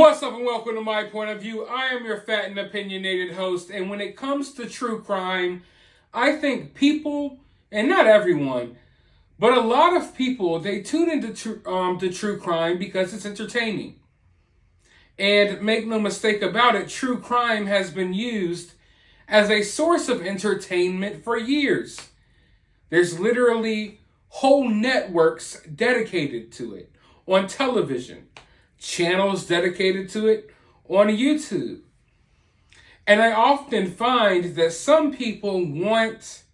What's up and welcome to My Point of View. I am your fat and opinionated host, and when it comes to true crime, I think people, and not everyone, but a lot of people, they tune into true crime because it's entertaining. And make no mistake about it, true crime has been used as a source of entertainment for years. There's literally whole networks dedicated to it on television, channels dedicated to it on YouTube. And I often find that some people want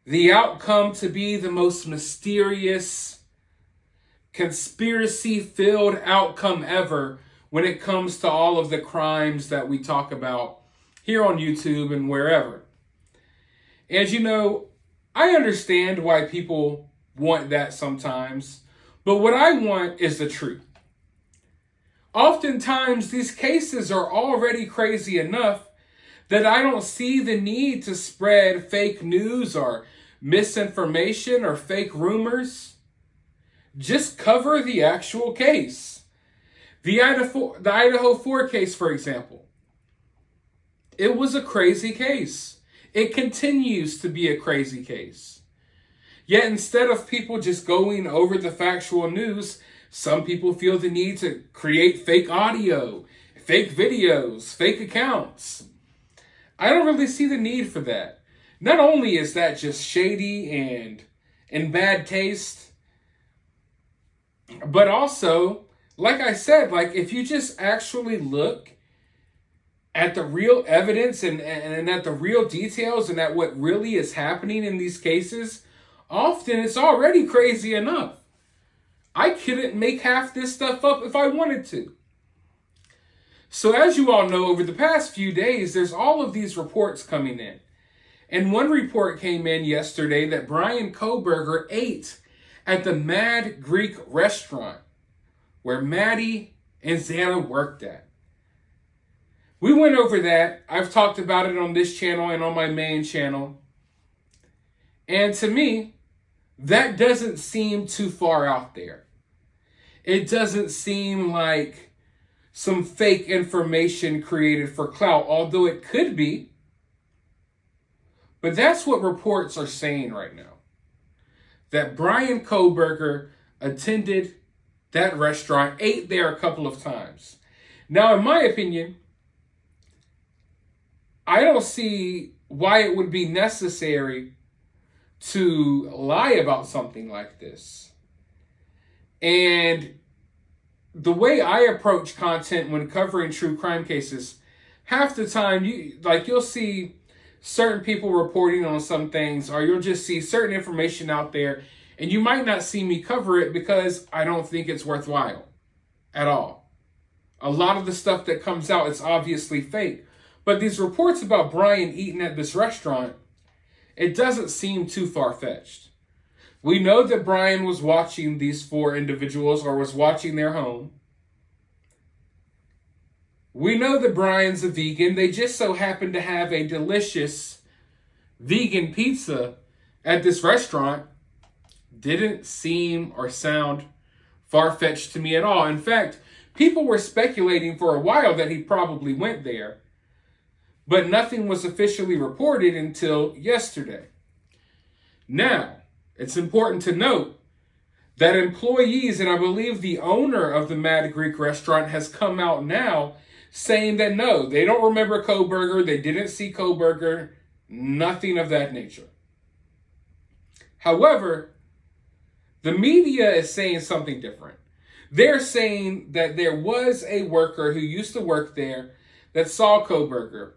the outcome to be the most mysterious, conspiracy-filled outcome ever when it comes to all of the crimes that we talk about here on YouTube and wherever. And you know, I understand why people want that sometimes, but what I want is the truth. Oftentimes, these cases are already crazy enough that I don't see the need to spread fake news or misinformation or fake rumors. Just cover the actual case. The Idaho 4 case, for example. It was a crazy case. It continues to be a crazy case. Yet instead of people just going over the factual news, some people feel the need to create fake audio, fake videos, fake accounts. I don't really see the need for that. Not only is that just shady and in bad taste, but also, like I said, if you just actually look at the real evidence and at the real details and at what really is happening in these cases, often it's already crazy enough. I couldn't make half this stuff up if I wanted to. So as you all know, over the past few days, there's all of these reports coming in. And one report came in yesterday that Bryan Kohberger ate at the Mad Greek restaurant where Maddie and Xana worked at. We went over that. I've talked about it on this channel and on my main channel. And to me, that doesn't seem too far out there. It doesn't seem like some fake information created for clout, although it could be. But that's what reports are saying right now. That Bryan Kohberger attended that restaurant, ate there a couple of times. Now, in my opinion, I don't see why it would be necessary to lie about something like this. And the way I approach content when covering true crime cases, half the time you'll see certain people reporting on some things, or you'll just see certain information out there, and you might not see me cover it because I don't think it's worthwhile at all. A lot of the stuff that comes out, it's obviously fake. But these reports about Bryan eating at this restaurant, it doesn't seem too far-fetched. We know that Bryan was watching these 4 individuals or was watching their home. We know that Bryan's a vegan. They just so happen to have a delicious vegan pizza at this restaurant. Didn't seem or sound far-fetched to me at all. In fact, people were speculating for a while that he probably went there, but nothing was officially reported until yesterday. Now, it's important to note that employees, and I believe the owner of the Mad Greek restaurant, has come out now saying that no, they don't remember Kohberger, they didn't see Kohberger, nothing of that nature. However, the media is saying something different. They're saying that there was a worker who used to work there that saw Kohberger.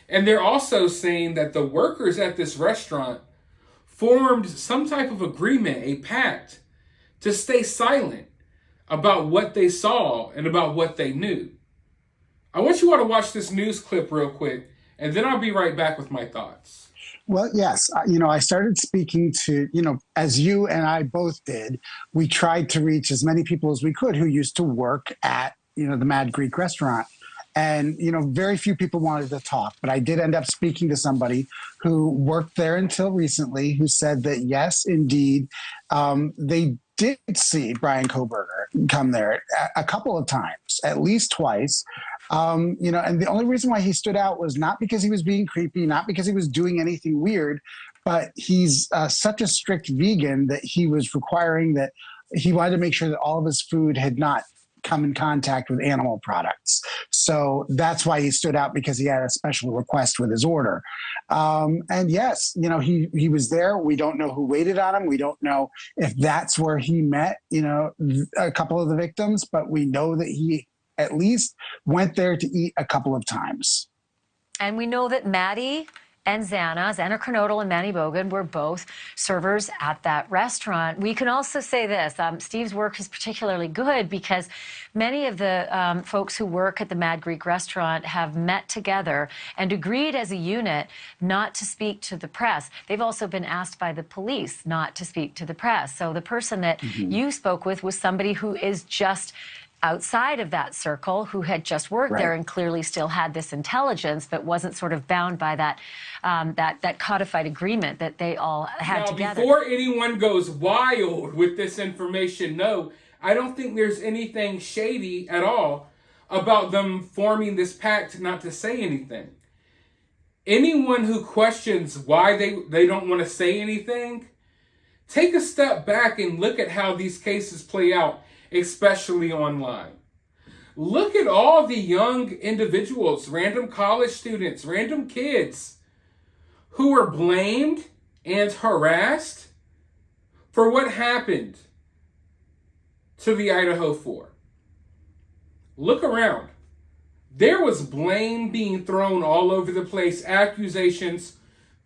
And they're also saying that the workers at this restaurant formed some type of agreement, a pact, to stay silent about what they saw and about what they knew. I want you all to watch this news clip real quick, and then I'll be right back with my thoughts. Well, yes. I started speaking to, as you and I both did, we tried to reach as many people as we could who used to work at, the Mad Greek restaurant. And, very few people wanted to talk, but I did end up speaking to somebody who worked there until recently, who said that, yes, indeed, they did see Bryan Kohberger come there a couple of times, at least twice. And the only reason why he stood out was not because he was being creepy, not because he was doing anything weird, but he's such a strict vegan that he was requiring that he wanted to make sure that all of his food had not come in contact with animal products. So that's why he stood out, because he had a special request with his order. And yes, he was there. We don't know who waited on him. We don't know if that's where he met, a couple of the victims, but we know that he at least went there to eat a couple of times. And we know that Maddie and Xana Kernodle and Manny Bogan were both servers at that restaurant. We can also say this, Steve's work is particularly good because many of the folks who work at the Mad Greek restaurant have met together and agreed as a unit not to speak to the press. They've also been asked by the police not to speak to the press. So the person that you spoke with was somebody who is just outside of that circle, who had just worked there and clearly still had this intelligence, but wasn't sort of bound by that that codified agreement that they all had together. Before anyone goes wild with this information, no, I don't think there's anything shady at all about them forming this pact not to say anything. Anyone who questions why they don't want to say anything, take a step back and look at how these cases play out, especially online. Look at all the young individuals, random college students, random kids who were blamed and harassed for what happened to the Idaho 4. Look around. There was blame being thrown all over the place, accusations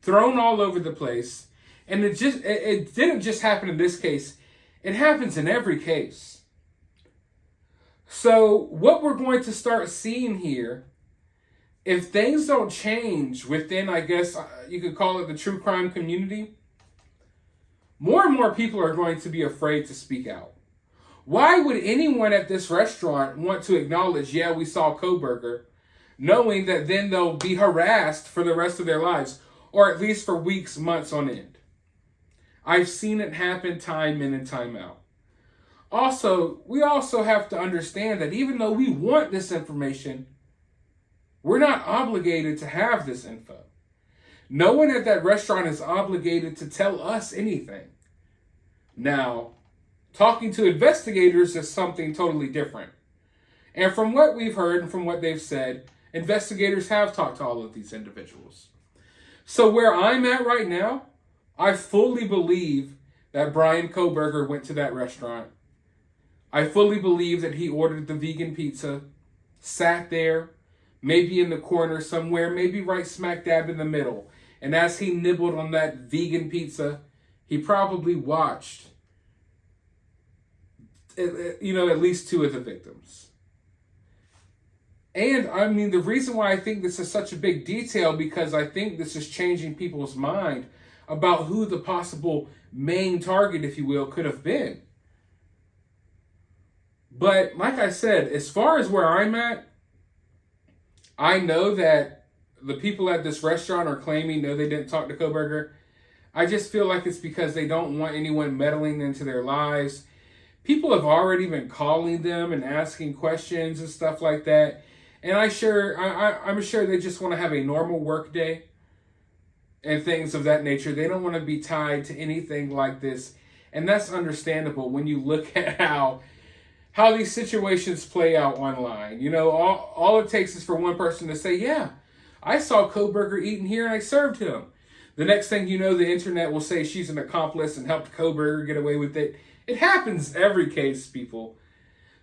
thrown all over the place. And it didn't just happen in this case. It happens in every case. So what we're going to start seeing here, if things don't change within, I guess you could call it the true crime community, more and more people are going to be afraid to speak out. Why would anyone at this restaurant want to acknowledge, yeah, we saw Kohberger, knowing that then they'll be harassed for the rest of their lives, or at least for weeks, months on end? I've seen it happen time in and time out. Also, we also have to understand that even though we want this information, we're not obligated to have this info. No one at that restaurant is obligated to tell us anything. Now, talking to investigators is something totally different. And from what we've heard and from what they've said, investigators have talked to all of these individuals. So where I'm at right now, I fully believe that Bryan Kohberger went to that restaurant. I fully believe that he ordered the vegan pizza, sat there, maybe in the corner somewhere, maybe right smack dab in the middle. And as he nibbled on that vegan pizza, he probably watched, at least two of the victims. And I mean, the reason why I think this is such a big detail, because I think this is changing people's mind about who the possible main target, if you will, could have been. But like I said, as far as where I'm at, I know that the people at this restaurant are claiming, no, they didn't talk to Kohberger. I just feel like it's because they don't want anyone meddling into their lives. People have already been calling them and asking questions and stuff like that. And I'm sure they just want to have a normal work day and things of that nature. They don't want to be tied to anything like this. And that's understandable when you look at how these situations play out online. All it takes is for one person to say, yeah, I saw Kohberger eating here and I served him. The next thing you know, the internet will say she's an accomplice and helped Kohberger get away with it. It happens every case, people.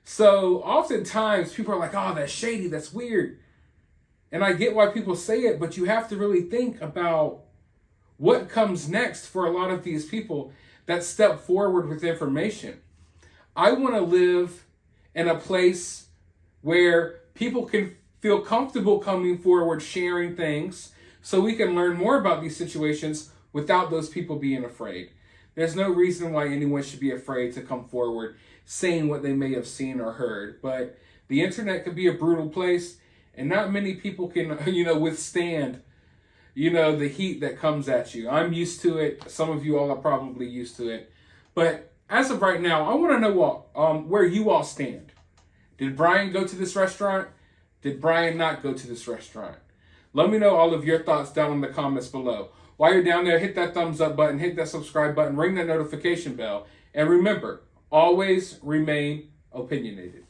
So oftentimes people are like, oh, that's shady, that's weird. And I get why people say it, but you have to really think about what comes next for a lot of these people that step forward with information. I want to live in a place where people can feel comfortable coming forward, sharing things, so we can learn more about these situations without those people being afraid. There's no reason why anyone should be afraid to come forward saying what they may have seen or heard. But the internet can be a brutal place, and not many people can, withstand, the heat that comes at you. I'm used to it. Some of you all are probably used to it. But as of right now, I want to know where you all stand. Did Bryan go to this restaurant? Did Bryan not go to this restaurant? Let me know all of your thoughts down in the comments below. While you're down there, hit that thumbs up button, hit that subscribe button, ring that notification bell, and remember, always remain opinionated.